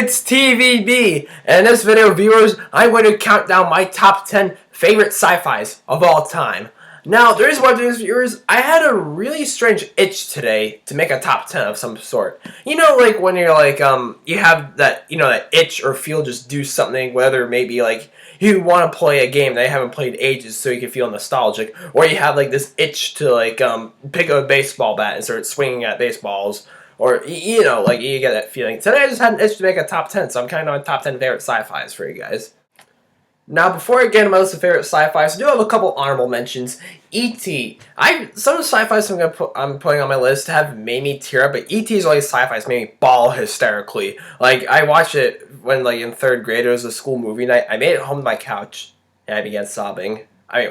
it's TVB, and in this video, viewers, I'm going to count down my top 10 favorite sci-fis of all time. Now, the reason why I'm doing this, viewers, I had a really strange itch today to make a top 10 of some sort. You know, like when you're like, you have that, that itch or feel just do something, whether maybe like you want to play a game that you haven't played ages so you can feel nostalgic, or you have like this itch to like, pick up a baseball bat and start swinging at baseballs. Or, like, you get that feeling. Today I just had an itch to make a top 10, so I'm kind of on top 10 favorite sci-fis for you guys. Now, before I get into my list of favorite sci-fis, I do have a couple honorable mentions. E.T. Some of the sci-fis I'm putting on my list have made me tear up, but E.T.'s all these sci-fis made me bawl hysterically. Like, I watched it when, like, in 3rd grade, it was a school movie night. I made it home to my couch, and I began sobbing. I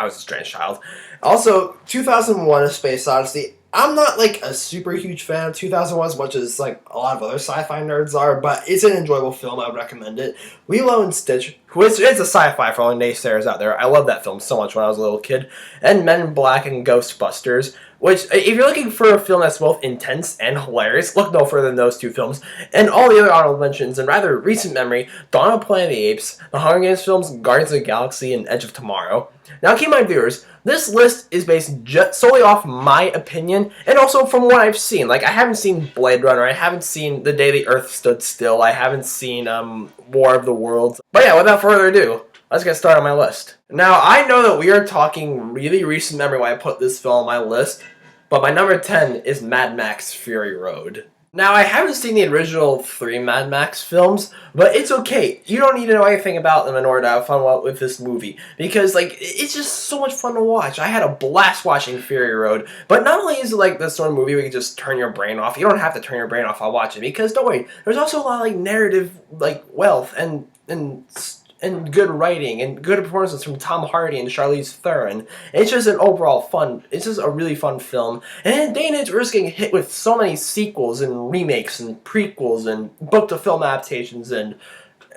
was a strange child. Also, 2001: A Space Odyssey. I'm not, like, a super huge fan of 2001 as much as, like, a lot of other sci-fi nerds are, but it's an enjoyable film. I would recommend it. Lilo and Stitch, it's a sci-fi for all the naysayers out there. I love that film so much when I was a little kid. And Men in Black and Ghostbusters, which, if you're looking for a film that's both intense and hilarious, look no further than those two films. And all the other honorable mentions, in rather recent memory, Dawn of the Planet of the Apes, the Hunger Games films, Guardians of the Galaxy, and Edge of Tomorrow. Now, keep in mind, viewers, this list is based solely off my opinion, and also from what I've seen. Like, I haven't seen Blade Runner, I haven't seen The Day the Earth Stood Still, I haven't seen War of the Worlds. But yeah, without further ado, let's get started on my list. Now, I know that we are talking really recent memory when I put this film on my list, but my number 10 is Mad Max Fury Road. Now, I haven't seen the original 3 Mad Max films, but it's okay. You don't need to know anything about them in order to have fun with this movie, because, like, it's just so much fun to watch. I had a blast watching Fury Road, but not only is it, like, the sort of movie where you can just turn your brain off, you don't have to turn your brain off while watching, because, don't worry, there's also a lot of, like, narrative, like, wealth and good writing and good performances from Tom Hardy and Charlize Theron. It's just an overall fun, it's just a really fun film. And in a day and age, we're just getting hit with so many sequels and remakes and prequels and book-to-film adaptations and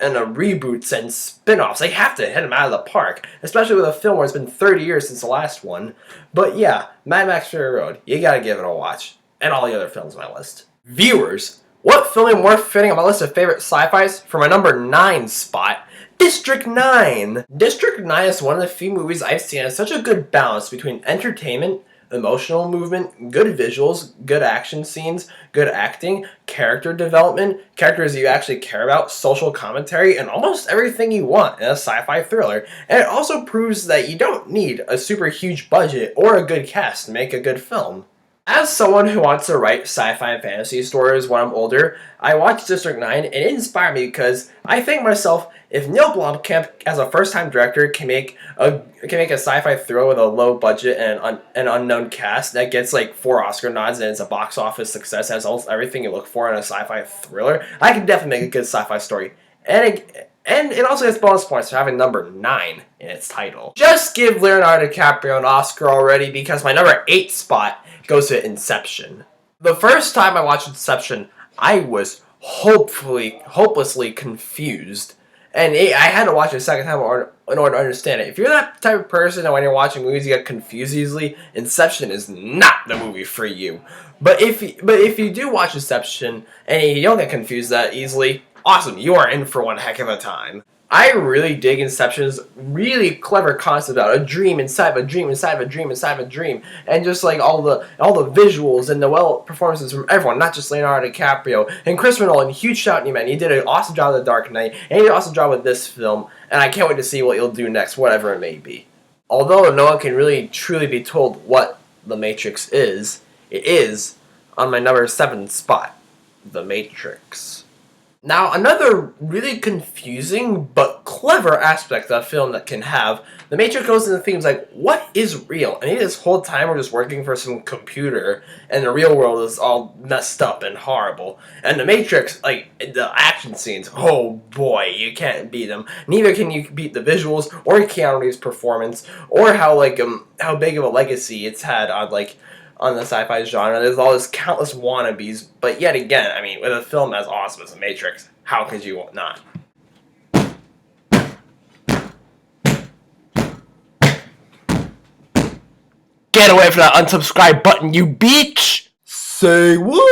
reboots and spin-offs. They have to hit them out of the park, especially with a film where it's been 30 years since the last one. But yeah, Mad Max Fury Road, you gotta give it a watch. And all the other films on my list. Viewers, what film is more fitting on my list of favorite sci-fis for my number 9 spot? District 9! District 9 is one of the few movies I've seen that has such a good balance between entertainment, emotional movement, good visuals, good action scenes, good acting, character development, characters you actually care about, social commentary, and almost everything you want in a sci-fi thriller. And it also proves that you don't need a super huge budget or a good cast to make a good film. As someone who wants to write sci-fi and fantasy stories when I'm older, I watched District 9 and it inspired me because I think to myself, if Neil Blomkamp, as a first-time director, can make a sci-fi thriller with a low budget and an unknown cast that gets like 4 Oscar nods and it's a box office success, has almost everything you look for in a sci-fi thriller, I can definitely make a good sci-fi story. And it also gets bonus points for having number 9 in its title. Just give Leonardo DiCaprio an Oscar already, because my number 8 spot goes to Inception. The first time I watched Inception, I was hopelessly confused. And I had to watch it a second time in order to understand it. If you're that type of person that when you're watching movies you get confused easily, Inception is not the movie for you. But if you do watch Inception and you don't get confused that easily, awesome, you are in for one heck of a time. I really dig Inception's really clever concept about a dream inside of a dream inside of a dream inside of a dream, and just like all the visuals and the performances from everyone, not just Leonardo DiCaprio and Chris Nolan. Huge shout out to you, man. You did an awesome job with The Dark Knight, and you did an awesome job with this film, and I can't wait to see what you'll do next, whatever it may be. Although no one can really truly be told what The Matrix is, it is on my number 7 spot, The Matrix. Now, another really confusing but clever aspect of a film that can have, The Matrix goes into themes like, what is real? And this whole time we're just working for some computer, and the real world is all messed up and horrible. And The Matrix, like, the action scenes, oh boy, you can't beat them. Neither can you beat the visuals, or Keanu Reeves' performance, or how big of a legacy it's had on the sci-fi genre. There's all this countless wannabes, but yet again, I mean, with a film as awesome as The Matrix, how could you not? Get away from that unsubscribe button, you bitch! Say what?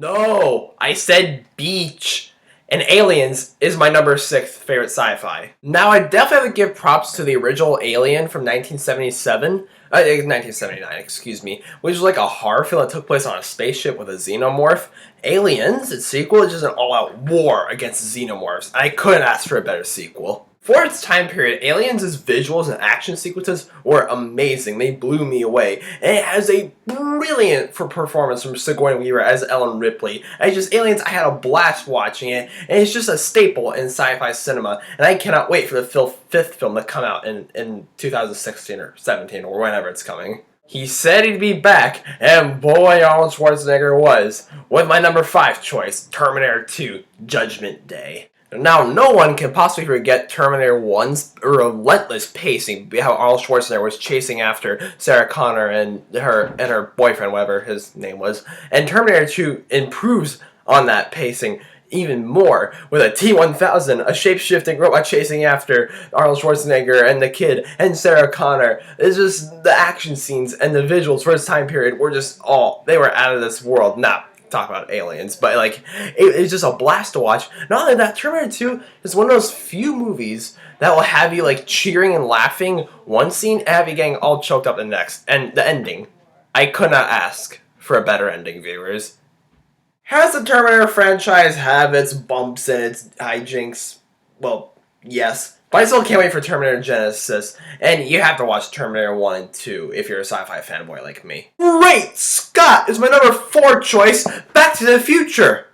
No, I said beach. And Aliens is my number 6 favorite sci-fi. Now, I definitely have to give props to the original Alien from 1979, excuse me, which was like a horror film that took place on a spaceship with a xenomorph. Aliens, its sequel, is just an all-out war against xenomorphs. I couldn't ask for a better sequel. For its time period, Aliens' visuals and action sequences were amazing. They blew me away. And it has a brilliant performance from Sigourney Weaver as Ellen Ripley. Aliens, I had a blast watching it, and it's just a staple in sci-fi cinema. And I cannot wait for the fifth film to come out in 2016 or 17 or whenever it's coming. He said he'd be back, and boy, Arnold Schwarzenegger was, with my number 5 choice, Terminator 2, Judgment Day. Now, no one can possibly forget Terminator 1's relentless pacing, how Arnold Schwarzenegger was chasing after Sarah Connor and her boyfriend, whatever his name was. And Terminator 2 improves on that pacing even more, with a T-1000, a shape-shifting robot chasing after Arnold Schwarzenegger and the kid and Sarah Connor. It's just the action scenes and the visuals for this time period were they were out of this world. Now, talk about aliens, but it's just a blast to watch. Not only that, Terminator 2 is one of those few movies that will have you cheering and laughing one scene and have you getting all choked up the next. And the ending, I could not ask for a better ending, viewers. Has the Terminator franchise have its bumps and its hijinks? Well, yes. But I still can't wait for Terminator Genesis, and you have to watch Terminator 1 and 2 if you're a sci-fi fanboy like me. Great Scott is my number 4 choice, Back to the Future!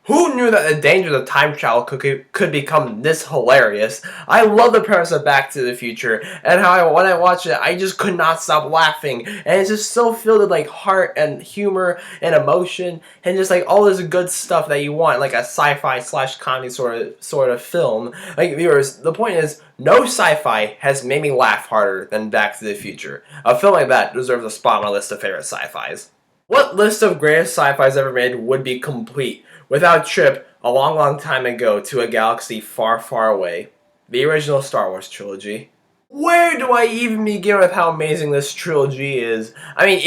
Who knew that the dangers of time travel could become this hilarious? I love the premise of Back to the Future, and how when I watch it, I just could not stop laughing. And it's just so filled with heart and humor and emotion, and just all this good stuff that you want, like a sci-fi / comedy sort of film. Viewers, the point is, no sci-fi has made me laugh harder than Back to the Future. A film like that deserves a spot on my list of favorite sci-fis. What list of greatest sci-fis ever made would be complete without a trip a long time ago to a galaxy far away? The original Star Wars trilogy. Where do I even begin with how amazing this trilogy is? I mean,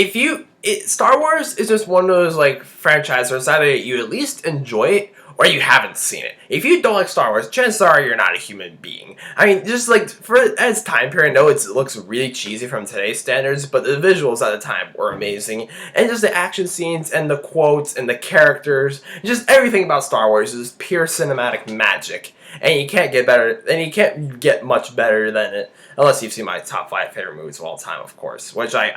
Star Wars is just one of those franchises where it's either you at least enjoy it or you haven't seen it. If you don't like Star Wars, chances are you're not a human being. I mean, just for its time period, I know it looks really cheesy from today's standards, but the visuals at the time were amazing. And just the action scenes and the quotes and the characters, just everything about Star Wars is pure cinematic magic. And you can't get much better than it, unless you've seen my top 5 favorite movies of all time, of course. Which I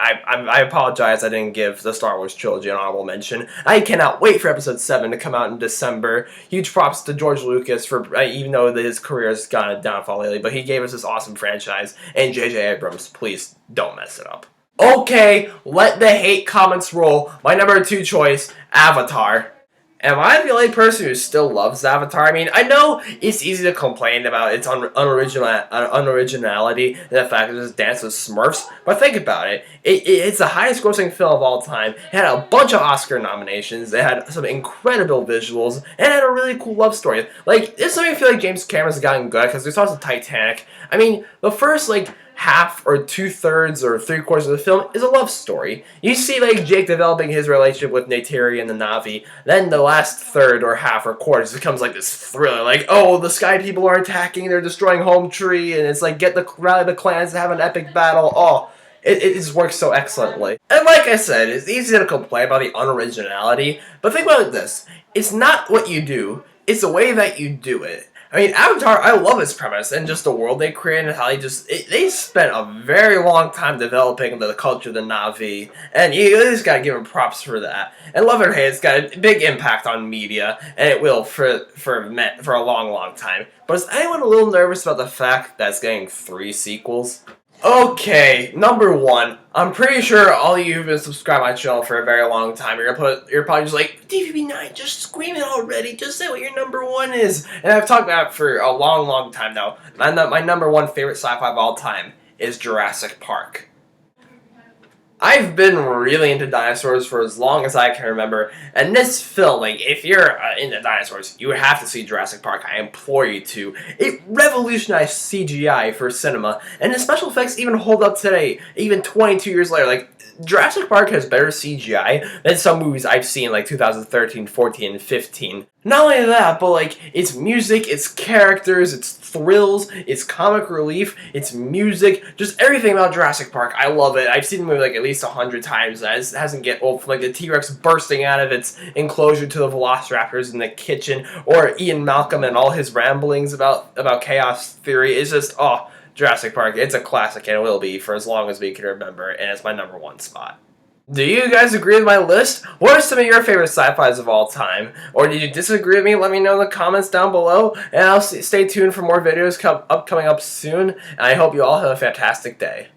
apologize I didn't give the Star Wars trilogy an honorable mention. I cannot wait for Episode 7 to come out in December. Huge props to George Lucas for, even though his career has gone a downfall lately, but he gave us this awesome franchise. And J.J. Abrams, please don't mess it up. Okay, let the hate comments roll. My number 2 choice, Avatar. Am I the only person who still loves Avatar? I mean, I know it's easy to complain about its unoriginality and the fact that it's dance with Smurfs, but think about it. It's the highest grossing film of all time. It had a bunch of Oscar nominations. It had some incredible visuals, and it had a really cool love story. This made me feel like James Cameron's gotten good, because we saw some Titanic. I mean, the first, half or 2/3 or 3/4 of the film is a love story. You see Jake developing his relationship with Neytiri and the Na'vi. Then the last third or half or quarters becomes this thriller. Oh, the sky people are attacking, they're destroying Home Tree, and it's rally the clans to have an epic battle. Oh, it just works so excellently. And like I said, it's easy to complain about the unoriginality, but think about this. It's not what you do, it's the way that you do it. I mean, Avatar, I love its premise and just the world they created and how they spent a very long time developing the culture of the Na'vi, and you just gotta give them props for that. And love it or hate, it's got a big impact on media, and it will for a long time. But is anyone a little nervous about the fact that it's getting 3 sequels? Okay, number 1. I'm pretty sure all of you who've been subscribed to my channel for a very long time, you're probably just DVB9, just scream it already, just say what your number 1 is. And I've talked about it for a long time now. My number 1 favorite sci-fi of all time is Jurassic Park. I've been really into dinosaurs for as long as I can remember, and this film, if you're into dinosaurs, you have to see Jurassic Park. I implore you to. It revolutionized CGI for cinema, and the special effects even hold up today, even 22 years later. Jurassic Park has better CGI than some movies I've seen, like 2013, 14, and 15. Not only that, but like its music, its characters, its thrills, its comic relief, its music, just everything about Jurassic Park. I love it. I've seen the movie like at least 100 times. It hasn't get old. From like the T-Rex bursting out of its enclosure to the Velociraptors in the kitchen, or Ian Malcolm and all his ramblings about chaos theory. It's just Jurassic Park. It's a classic and it will be for as long as we can remember, and it's my #1 spot. Do you guys agree with my list? What are some of your favorite sci-fis of all time? Or did you disagree with me? Let me know in the comments down below, and I'll stay tuned for more videos coming up soon, and I hope you all have a fantastic day.